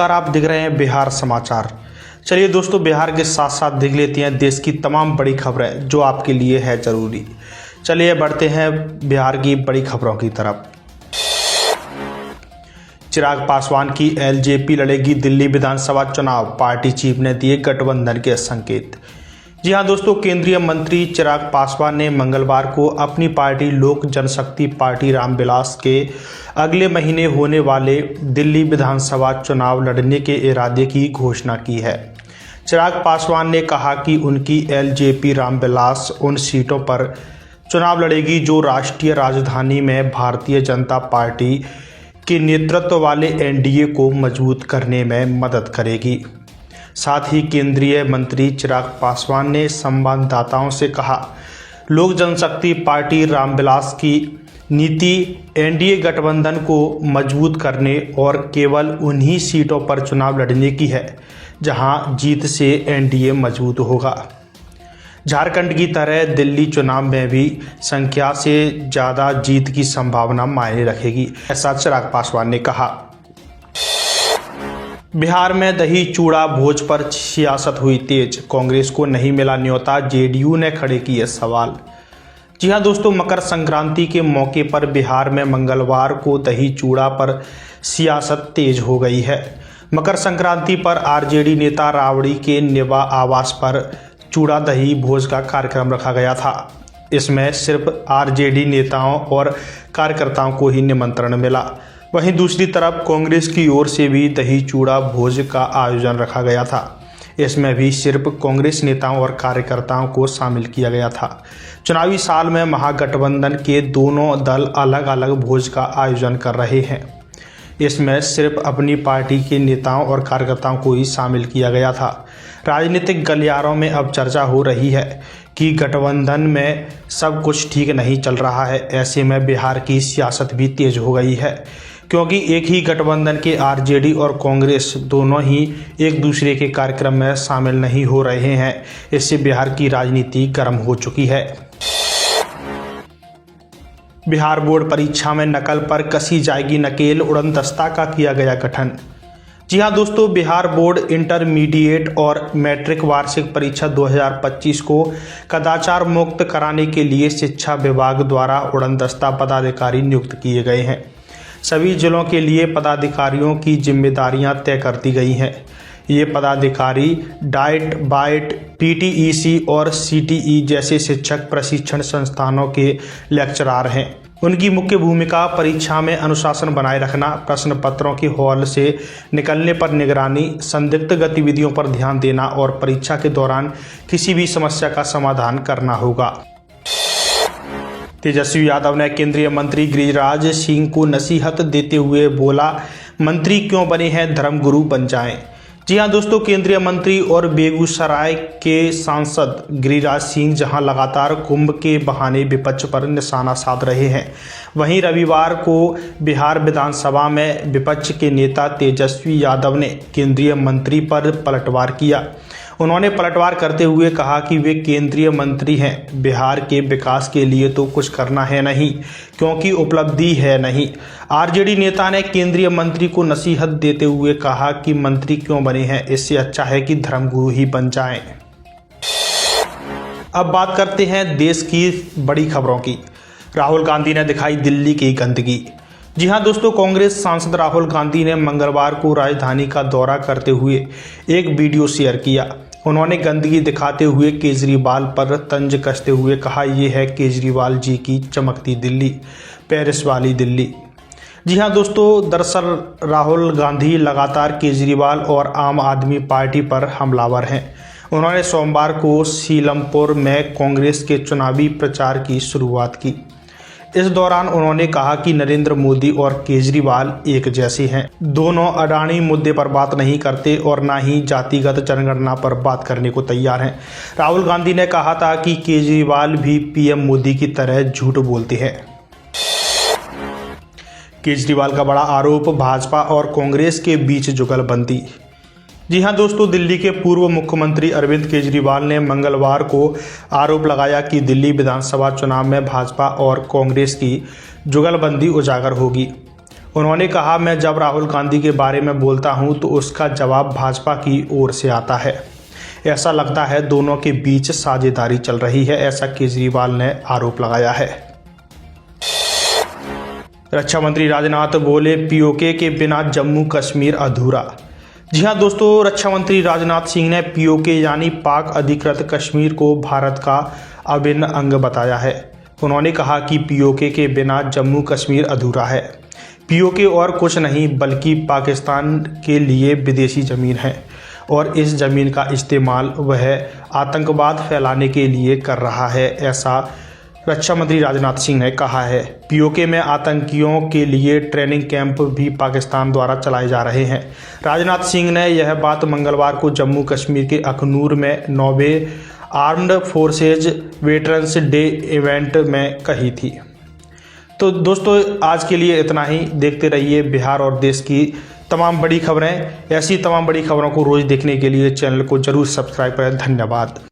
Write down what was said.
नमस्कार, आप देख रहे हैं बिहार समाचार। चलिए दोस्तों, बिहार के साथ साथ देख लेते हैं देश की तमाम बड़ी खबरें जो आपके लिए है ज़रूरी। चलिए बढ़ते हैं बिहार की बड़ी खबरों की तरफ। चिराग पासवान की एलजेपी लड़ेगी दिल्ली विधानसभा चुनाव, पार्टी चीफ ने दिए गठबंधन के संकेत। जी हां दोस्तों, केंद्रीय मंत्री चिराग पासवान ने मंगलवार को अपनी पार्टी लोक जनशक्ति पार्टी रामविलास के अगले महीने होने वाले दिल्ली विधानसभा चुनाव लड़ने के इरादे की घोषणा की है। चिराग पासवान ने कहा कि उनकी एलजेपी रामविलास उन सीटों पर चुनाव लड़ेगी जो राष्ट्रीय राजधानी में भारतीय जनता पार्टी के नेतृत्व वाले एनडीए को मजबूत करने में मदद करेगी। साथ ही केंद्रीय मंत्री चिराग पासवान ने संवाददाताओं से कहा, लोक जनशक्ति पार्टी रामविलास की नीति एनडीए गठबंधन को मजबूत करने और केवल उन्हीं सीटों पर चुनाव लड़ने की है जहां जीत से एनडीए मजबूत होगा। झारखंड की तरह दिल्ली चुनाव में भी संख्या से ज़्यादा जीत की संभावना मायने रखेगी, ऐसा चिराग पासवान ने कहा। बिहार में दही चूड़ा भोज पर सियासत हुई तेज, कांग्रेस को नहीं मिला न्योता, जेडीयू ने खड़े किए सवाल। जी हां दोस्तों, मकर संक्रांति के मौके पर बिहार में मंगलवार को दही चूड़ा पर सियासत तेज हो गई है। मकर संक्रांति पर आरजेडी नेता राबड़ी के निवा आवास पर चूड़ा दही भोज का कार्यक्रम रखा गया था। इसमें सिर्फ आरजेडी नेताओं और कार्यकर्ताओं को ही निमंत्रण मिला। वहीं दूसरी तरफ कांग्रेस की ओर से भी दही चूड़ा भोज का आयोजन रखा गया था। इसमें भी सिर्फ कांग्रेस नेताओं और कार्यकर्ताओं को शामिल किया गया था। चुनावी साल में महागठबंधन के दोनों दल अलग अलग भोज का आयोजन कर रहे हैं। इसमें सिर्फ अपनी पार्टी के नेताओं और कार्यकर्ताओं को ही शामिल किया गया था। राजनीतिक गलियारों में अब चर्चा हो रही है कि गठबंधन में सब कुछ ठीक नहीं चल रहा है। ऐसे में बिहार की सियासत भी तेज हो गई है, क्योंकि एक ही गठबंधन के आरजेडी और कांग्रेस दोनों ही एक दूसरे के कार्यक्रम में शामिल नहीं हो रहे हैं। इससे बिहार की राजनीति गर्म हो चुकी है। बिहार बोर्ड परीक्षा में नकल पर कसी जाएगी नकेल, उड़नदस्ता का किया गया गठन। जी हां दोस्तों, बिहार बोर्ड इंटरमीडिएट और मैट्रिक वार्षिक परीक्षा 2025 को कदाचार मुक्त कराने के लिए शिक्षा विभाग द्वारा उड़नदस्ता पदाधिकारी नियुक्त किए गए हैं। सभी जिलों के लिए पदाधिकारियों की जिम्मेदारियां तय कर दी गई हैं। ये पदाधिकारी डाइट, बाइट, पीटीईसी और सीटीई जैसे शिक्षक प्रशिक्षण संस्थानों के लेक्चरार हैं। उनकी मुख्य भूमिका परीक्षा में अनुशासन बनाए रखना, प्रश्न पत्रों के हॉल से निकलने पर निगरानी, संदिग्ध गतिविधियों पर ध्यान देना और परीक्षा के दौरान किसी भी समस्या का समाधान करना होगा। तेजस्वी यादव ने केंद्रीय मंत्री गिरिराज सिंह को नसीहत देते हुए बोला, मंत्री क्यों बने हैं, धर्मगुरु बन जाएं। जी हां दोस्तों, केंद्रीय मंत्री और बेगूसराय के सांसद गिरिराज सिंह जहां लगातार कुंभ के बहाने विपक्ष पर निशाना साध रहे हैं, वहीं रविवार को बिहार विधानसभा में विपक्ष के नेता तेजस्वी यादव ने केंद्रीय मंत्री पर पलटवार किया। उन्होंने पलटवार करते हुए कहा कि वे केंद्रीय मंत्री हैं, बिहार के विकास के लिए तो कुछ करना है नहीं, क्योंकि उपलब्धि है नहीं। आरजेडी नेता ने केंद्रीय मंत्री को नसीहत देते हुए कहा कि मंत्री क्यों बने हैं, इससे अच्छा है कि धर्मगुरु ही बन जाएं। अब बात करते हैं देश की बड़ी खबरों की। राहुल गांधी ने दिखाई दिल्ली की गंदगी। जी हां दोस्तों, कांग्रेस सांसद राहुल गांधी ने मंगलवार को राजधानी का दौरा करते हुए एक वीडियो शेयर किया। उन्होंने गंदगी दिखाते हुए केजरीवाल पर तंज कसते हुए कहा, ये है केजरीवाल जी की चमकती दिल्ली, पेरिस वाली दिल्ली। जी हां दोस्तों, दरअसल राहुल गांधी लगातार केजरीवाल और आम आदमी पार्टी पर हमलावर हैं। उन्होंने सोमवार को सीलमपुर में कांग्रेस के चुनावी प्रचार की शुरुआत की। इस दौरान उन्होंने कहा कि नरेंद्र मोदी और केजरीवाल एक जैसे हैं। दोनों अडानी मुद्दे पर बात नहीं करते और ना ही जातिगत जनगणना पर बात करने को तैयार हैं। राहुल गांधी ने कहा था कि केजरीवाल भी पीएम मोदी की तरह झूठ बोलते हैं। केजरीवाल का बड़ा आरोप, भाजपा और कांग्रेस के बीच जुगलबंदी। जी हां दोस्तों, दिल्ली के पूर्व मुख्यमंत्री अरविंद केजरीवाल ने मंगलवार को आरोप लगाया कि दिल्ली विधानसभा चुनाव में भाजपा और कांग्रेस की जुगलबंदी उजागर होगी। उन्होंने कहा, मैं जब राहुल गांधी के बारे में बोलता हूं तो उसका जवाब भाजपा की ओर से आता है। ऐसा लगता है दोनों के बीच साझेदारी चल रही है, ऐसा केजरीवाल ने आरोप लगाया है। रक्षा मंत्री राजनाथ बोले, पीओके के बिना जम्मू कश्मीर अधूरा। जी हां दोस्तों, रक्षा मंत्री राजनाथ सिंह ने पीओके यानी पाक अधिकृत कश्मीर को भारत का अभिन्न अंग बताया है। उन्होंने कहा कि पीओके के बिना जम्मू कश्मीर अधूरा है। पीओके और कुछ नहीं बल्कि पाकिस्तान के लिए विदेशी ज़मीन है और इस ज़मीन का इस्तेमाल वह आतंकवाद फैलाने के लिए कर रहा है, ऐसा रक्षा मंत्री राजनाथ सिंह ने कहा है। पीओके में आतंकियों के लिए ट्रेनिंग कैंप भी पाकिस्तान द्वारा चलाए जा रहे हैं। राजनाथ सिंह ने यह बात मंगलवार को जम्मू कश्मीर के अखनूर में 9वें armed forces veterans day event में कही थी। तो दोस्तों, आज के लिए इतना ही। देखते रहिए बिहार और देश की तमाम बड़ी खबरें। ऐसी तमाम बड़ी खबरों को रोज़ देखने के लिए चैनल को जरूर सब्सक्राइब करें। धन्यवाद।